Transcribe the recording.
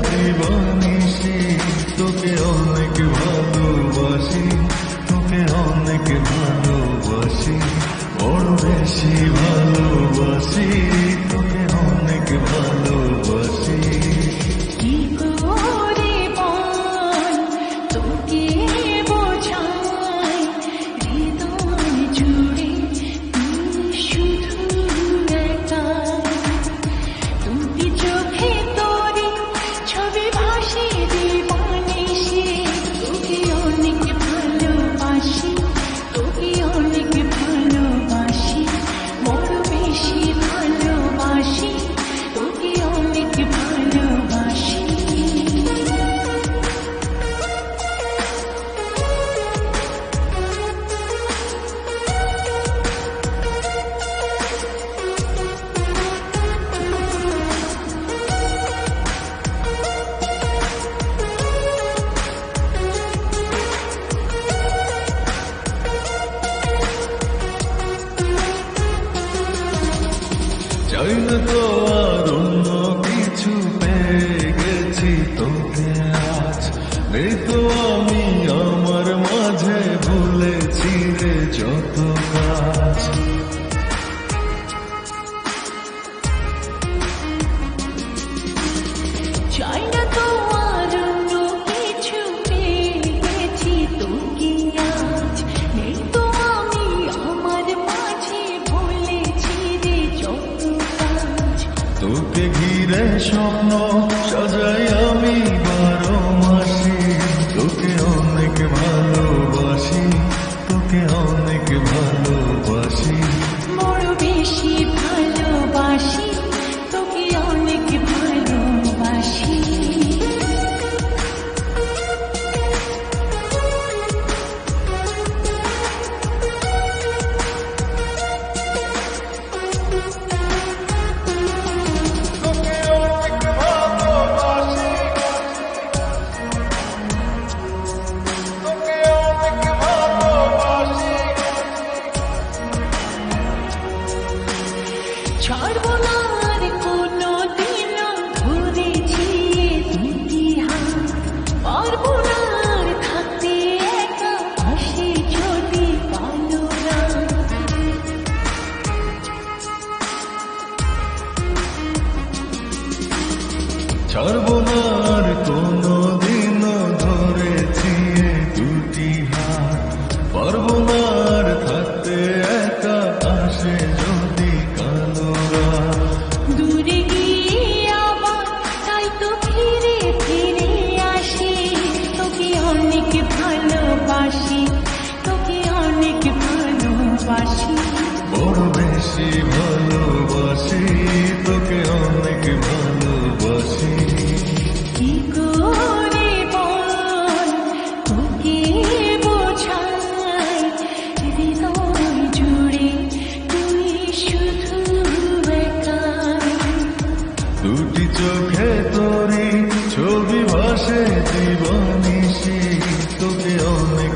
দিবানিশি তোকে অনেক ভালোবাসি, তোকে অনেক ভালোবাসি, বড় বেশি ভালোবাসি, তোকে অনেক ভালোবাসি। কি করে বল তোকে বোঝাই, হৃদয় জুড়ে তুই শুধু একাই। দুটি চোখে তোরে ছবি ভাসে দিবানিশি, তোকে অনেক ভালোবাসি, তোকে অনেক ভালোবাসি, বড় বেশি ভালোবাসি, তোকে অনেক ভালোবাসি। চাই না তো আর অন্য কিছু, পেয়ে গেছি তোকে আজ। নেই তো আমি আমার মাঝে, ভুলেছি রে যত কাজ। চাই না তো আর অন্য কিছু, পেয়ে গেছি তোকে আজ। নেই তো আমি আমার মাঝে, ভুলেছি রে যত কাজ। তোকে ঘিরে স্বপ্ন সাজাই আমি 12 মাসি, তোকে অনেক ভালোবাসি, তোকে অনেক ভালোবাসি, বড় বেশি ভালোবাসি, তোকে অনেক ভালোবাসি। তোকে অনেক ভালোবাসি, তোকে অনেক ভালোবাসি। ছাড়বো না আর কোনো দিন ধরেছি দুটি হাত, পারবো না আর থাকতে একা, পাশে যদি পালো না। ছাড়বো না আর কোনো দিনও, ধরেছি এ দুটি হাত, পারবো না আর থাকতে একা, আসে যদি কালো রাত। দূরে গিয়ে আবার তাই তো ফিরে ফিরে আসি, তোকে অনেক ভালোবাসি, তোকে অনেক ভালোবাসি, বড় বেশি ভালোবাসি, তোকে অনেক ভালোবাসি। কি করে বল তোকে বোঝাই, হৃদয় জুড়ে তুই শুধু একাই। দুটি চোখে তোরি ছবি ভাসে দিবানিশি, তোকে অনেক